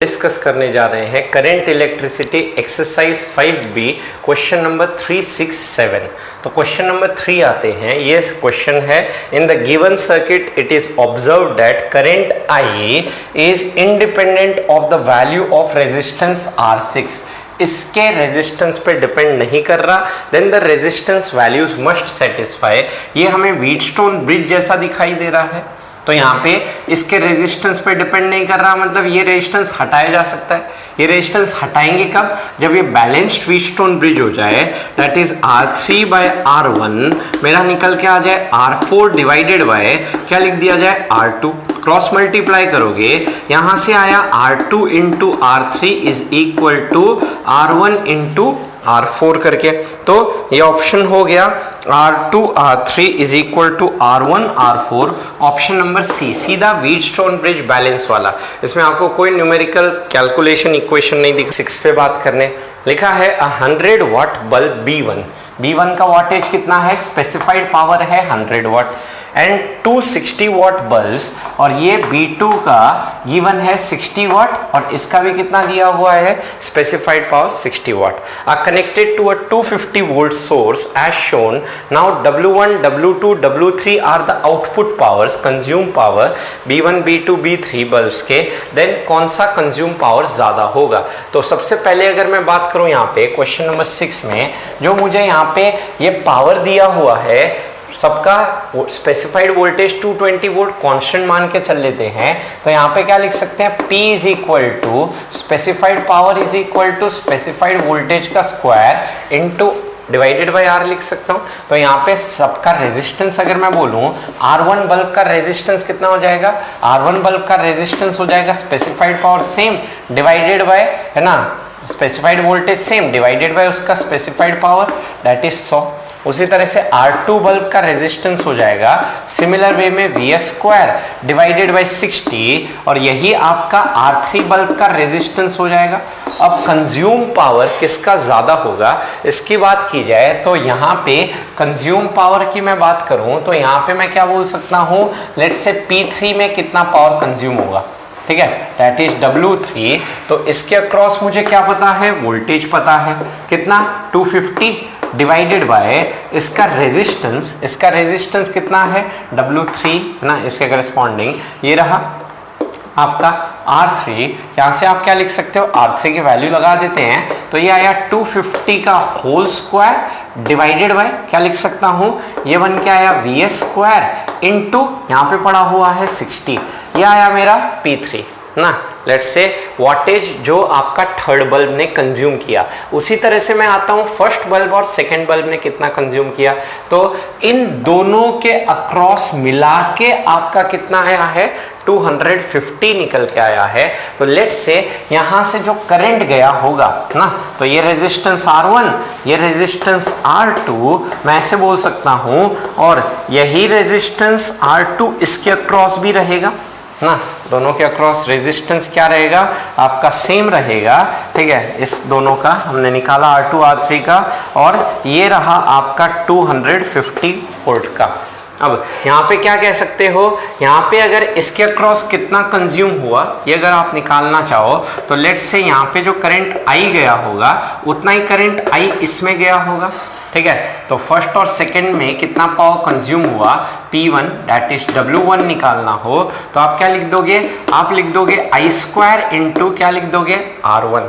Discuss करने जा रहे हैं current electricity exercise 5B question number 367। तो क्वेश्चन नंबर 3 आते हैं। ये क्वेश्चन है, in the given circuit it is observe that current I is independent of the value of resistance R6। इसके रेजिस्टेंस पे डिपेंड नहीं कर रहा, then the resistance values must satisfy. ये हमें व्हीटस्टोन ब्रिज जैसा दिखाई दे रहा है, तो यहाँ पे इसके रेजिस्टेंस पे डिपेंड नहीं कर रहा, मतलब ये रेजिस्टेंस हटाया जा सकता है। ये रेजिस्टेंस हटाएंगे कब? जब ये बैलेंस्ड व्हीटस्टोन ब्रिज हो जाए, that is R3 bye R1 मेरा निकल के आ जाए R4 डिवाइडेड बाय क्या लिख दिया जाए R2। क्रॉस मल्टीप्लाई करोगे, यहां से आया R2 into R3 is equal to R1 into R4 करके, तो ये ऑप्शन हो गया R2 R3 is equal to R1 R4, option number C, सीधा व्हीटस्टोन ब्रिज बैलेंस वाला। इसमें आपको कोई न्यूमेरिकल कैलकुलेशन इक्वेशन नहीं दिखा। 6 पे बात करने लिखा है 100 वाट बल्ब B1 का वाटेज कितना है? स्पेसिफाइड पावर है 100 वाट एंड 260 वाट बल्ब, और ये B2 का गिवन है 60 वाट और इसका भी कितना दिया हुआ है? Specified power 60 watt are connected to a 250 volt source as shown. Now W1 W2 W3 are the output powers, consume power B1 B2 B3 bulbs के, देन कौन सा कंज्यूम पावर ज्यादा होगा? तो सबसे पहले अगर मैं बात करूं यहाँ पे क्वेश्चन नंबर 6 में, जो मुझे यहाँ पे ये पावर दिया हुआ है, सबका स्पेसिफाइड वोल्टेज 220 वोल्ट कांस्टेंट मान के चल लेते हैं, तो यहाँ पे क्या लिख सकते हैं? P is equal to specified power is equal to specified voltage का square into divided by R लिख सकता हूँ। तो यहाँ पे सबका रेजिस्टेंस अगर मैं बोलूँ, R1 बल्ब का रेजिस्टेंस कितना हो जाएगा? R1 बल्ब का रेजिस्टेंस हो जाएगा specified power same divided by, है ना, specified voltage same divided by उसका स्पेसिफाइड पावर, दैट इज 100। उसी तरह से R2 बल्ब का रेजिस्टेंस हो जाएगा सिमिलर वे में VS स्क्वायर डिवाइडेड बाय 60, और यही आपका R3 बल्ब का रेजिस्टेंस हो जाएगा। अब कंज्यूम पावर किसका ज्यादा होगा इसकी बात की जाए, तो यहाँ पे कंज्यूम पावर की मैं बात करूं तो यहाँ पे मैं क्या बोल सकता हूँ? लेट्स से P3 में कितना पावर कंज्यूम होगा, ठीक है, दैट इज W3। तो इसके अक्रॉस मुझे क्या पता है? वोल्टेज पता है, कितना? 250 डिवाइडेड बाय इसका रेजिस्टेंस कितना है? W3, है ना, इसके करस्पॉन्डिंग ये रहा आपका R3। यहां से आप क्या लिख सकते हो? R3 की वैल्यू लगा देते हैं, तो ये आया 250 का होल स्क्वायर डिवाइडेड बाय क्या लिख सकता हूं? ये बन के आया VS स्क्वायर इंटू यहां पे पड़ा हुआ है 60, ये आया मेरा P3 ना। लेट्स से वाटेज जो आपका थर्ड बल्ब ने कंज्यूम किया, उसी तरह से मैं आता हूं फर्स्ट बल्ब और सेकंड बल्ब ने कितना कंज्यूम किया, तो इन दोनों के अक्रॉस मिला के आपका कितना आया है? 250 निकल के आया है। तो लेट्स से यहां से जो करंट गया होगा ना, तो ये रेजिस्टेंस R1, ये रेजिस्टेंस R2 मैं ऐसे बोल सकता हूं, और यही रेजिस्टेंस R2 इसके अक्रॉस भी रहेगा ना, दोनों के अक्रॉस रेजिस्टेंस क्या रहेगा? आपका सेम रहेगा, ठीक है। इस दोनों का हमने निकाला R2 R3 का, और ये रहा आपका 250 वोल्ट का। अब यहाँ पे क्या कह सकते हो? यहाँ पे अगर इसके अक्रॉस कितना कंज्यूम हुआ ये अगर आप निकालना चाहो, तो लेट्स से यहाँ पे जो करंट I गया होगा उतना ही करंट I इसमें गया होगा, ठीक है। तो फर्स्ट और सेकंड में कितना पावर कंज्यूम हुआ? P1 दैट इज W1 निकालना हो तो आप क्या लिख दोगे? आप लिख दोगे I स्क्वायर इंटू क्या लिख दोगे? R1।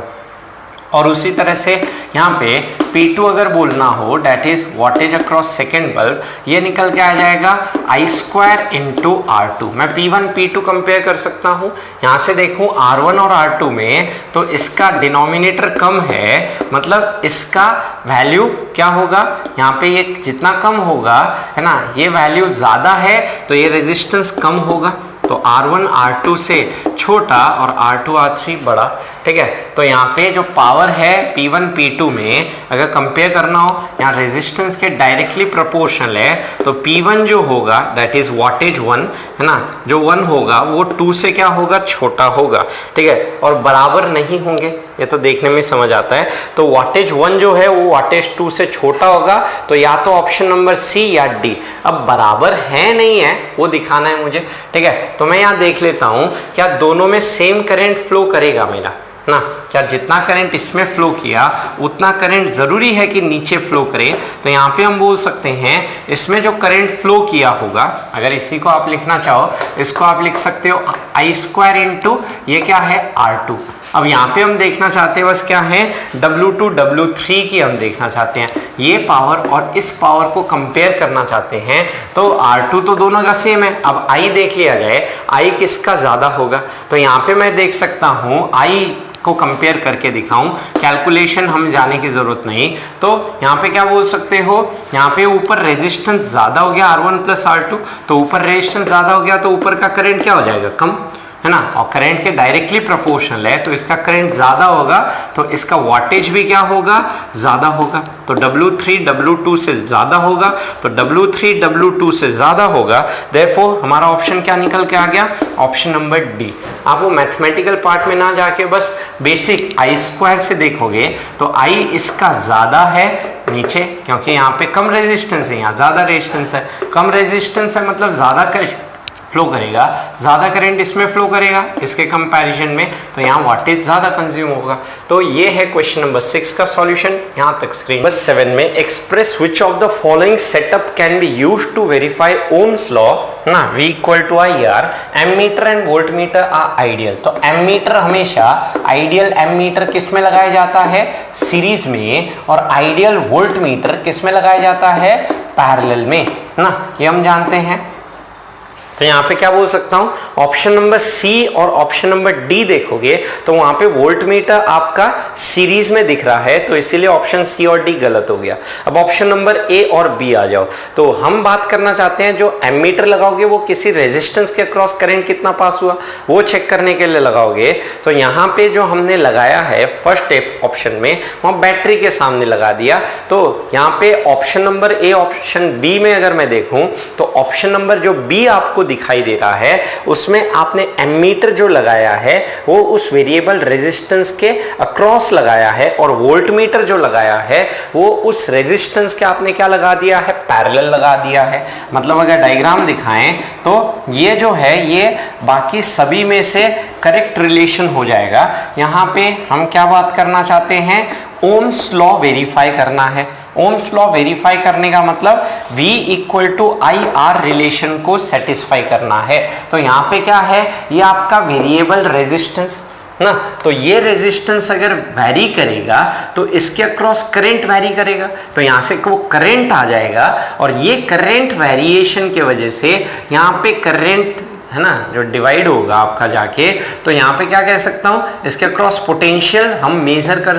और उसी तरह से यहाँ पे P2 अगर बोलना हो, that is wattage across second bulb, ये निकल के आ जाएगा I स्क्वायर इंटू R2। मैं P1 P2 कंपेयर कर सकता हूँ, यहाँ से देखूँ R1 और R2 में, तो इसका डिनोमिनेटर कम है, मतलब इसका वैल्यू क्या होगा? यहाँ पे ये जितना कम होगा, है ना, ये वैल्यू ज्यादा है तो ये रेजिस्टेंस कम होगा, तो R1 R2 से छोटा और R2 R3 बड़ा, ठीक है। तो यहाँ पे जो पावर है P1 P2 में अगर कंपेयर करना हो, यहाँ रेजिस्टेंस के डायरेक्टली प्रोपोर्शनल है, तो P1 जो होगा दैट इज वॉटेज 1, है ना, जो 1 होगा वो 2 से क्या होगा? छोटा होगा, ठीक है, और बराबर नहीं होंगे, ये तो देखने में समझ आता है। तो वॉटेज 1 जो है वो वॉटेज 2 से छोटा होगा, तो या तो ऑप्शन नंबर सी या डी। अब बराबर है नहीं है वो दिखाना है मुझे, ठीक है। तो मैं यहाँ देख लेता हूँ क्या दोनों में सेम करंट फ्लो करेगा मेरा ना, क्या जितना करंट इसमें फ्लो किया उतना करंट जरूरी है कि नीचे फ्लो करे। तो यहाँ पे हम बोल सकते हैं इसमें जो करंट फ्लो किया होगा, अगर इसी को आप लिखना चाहो इसको आप लिख सकते हो I स्क्वायर इंटू ये क्या है R2। अब यहाँ पे हम देखना चाहते हैं बस क्या है W2 W3 की हम देखना चाहते हैं, ये पावर और इस पावर को कंपेयर करना चाहते हैं। तो R2 तो दोनों का सेम है, अब I देख लिया जाए I किसका ज्यादा होगा। तो यहाँ पे मैं देख सकता हूँ I को कंपेयर करके दिखाऊं, कैलकुलेशन हम जाने की जरूरत नहीं। तो यहाँ पे क्या बोल सकते हो, यहाँ पे ऊपर रेजिस्टेंस ज्यादा हो गया R1 प्लस R2, तो ऊपर रेजिस्टेंस ज्यादा हो गया तो ऊपर का करंट क्या हो जाएगा कम, है ना, और करंट के डायरेक्टली प्रोपोर्शनल है तो इसका करंट ज्यादा होगा तो इसका वॉटेज भी क्या होगा ज्यादा होगा। तो W3 W2 से ज्यादा होगा, तो W3 W2 से ज्यादा होगा, देयरफॉर हमारा ऑप्शन क्या निकल के आ गया, ऑप्शन नंबर डी। आप वो मैथमेटिकल पार्ट में ना जाके बस बेसिक I स्क्वायर से देखोगे तो I इसका ज्यादा है नीचे, क्योंकि यहाँ पे कम रेजिस्टेंस है, यहाँ ज्यादा रेजिस्टेंस है। कम रेजिस्टेंस है मतलब ज्यादा फ्लो करेगा, ज्यादा करंट इसमें फ्लो करेगा इसके कंपैरिजन में, तो यहाँ वोल्टेज ज्यादा कंज्यूम होगा। तो ये है क्वेश्चन नंबर 6 का सॉल्यूशन। यहाँ तक स्क्रीन नंबर 7 में express which of the following setup can be used to verify Ohm's law ना, V equal to IR, ammeter and volt meter are ideal. तो एमीटर हमेशा आइडियल एमीटर किस में लगाया जाता है, सीरीज में, और आइडियल वोल्ट मीटर किस में लगाया जाता है, पैरेलल में ना, ये हम जानते हैं। तो यहाँ पे क्या बोल सकता हूँ, ऑप्शन नंबर सी और ऑप्शन नंबर डी देखोगे तो वहां पे वोल्ट मीटर आपका सीरीज में दिख रहा है, तो इसीलिए ऑप्शन सी और डी गलत हो गया। अब ऑप्शन नंबर ए और बी आ जाओ। तो हम बात करना चाहते हैं जो एमीटर लगाओगे वो किसी रेजिस्टेंस के अक्रॉस करंट कितना पास हुआ वो चेक करने के लिए लगाओगे। तो यहाँ पे जो हमने लगाया है फर्स्ट ऑप्शन में वहां बैटरी के सामने लगा दिया। तो यहाँ पे option number A option B में अगर मैं देखूं तो ऑप्शन नंबर जो बी आपको दिखाई दे रहा है उसमें आपने एमीटर जो लगाया है वो उस वेरिएबल रेजिस्टेंस के अक्रॉस लगाया है, और वोल्ट मीटर जो लगाया है वो उस रेजिस्टेंस के आपने क्या लगा दिया है, पैरेलल लगा दिया है। मतलब अगर डायग्राम दिखाएं तो ये जो है ये बाकी सभी में से करेक्ट रिलेशन हो जाएगा। यहाँ पे हम क्या बात करना चाहते हैं, ओम्स लॉ वेरीफाई करना है। ओम्स लॉ वेरीफाई करने का मतलब V equal to IR relation को सेटिस्फाई करना है। तो यहाँ पे क्या है, ये आपका वेरिएबल रेजिस्टेंस ना, तो ये रेजिस्टेंस अगर वैरी करेगा तो इसके अक्रॉस करंट वैरी करेगा, तो यहाँ से वो करंट आ जाएगा, और ये करंट वेरिएशन के वजह से यहाँ पे करंट है ना जो डिवाइड होगा आपका जाके, तो यहाँ पे क्या कह सकता हूँ, इसके अक्रॉस पोटेंशियल हम मेजर कर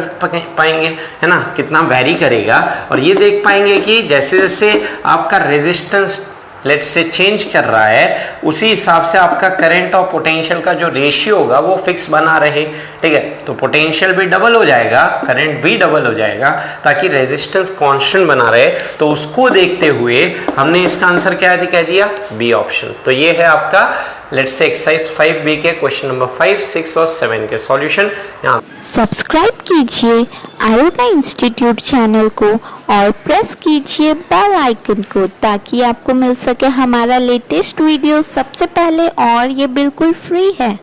पाएंगे, है ना, कितना वैरी करेगा। और ये देख पाएंगे कि जैसे जैसे आपका रेजिस्टेंस लेट्स से चेंज कर रहा है उसी हिसाब से आपका करंट और पोटेंशियल का जो रेशियो होगा वो फिक्स बना रहे, ठीक है। तो पोटेंशियल भी डबल हो जाएगा, करंट भी डबल हो जाएगा, ताकि रेजिस्टेंस कांस्टेंट बना रहे। तो उसको देखते हुए हमने इसका आंसर क्या कह दिया, बी ऑप्शन। तो ये है आपका लेट्स से एक्सरसाइज 5B के क्वेश्चन नंबर 5, 6 और 7 के सॉल्यूशन। यहाँ सब्सक्राइब कीजिए आयोटा इंस्टीट्यूट चैनल को और प्रेस कीजिए बेल आइकन को ताकि आपको मिल सके हमारा लेटेस्ट वीडियो सबसे पहले, और ये बिल्कुल फ्री है।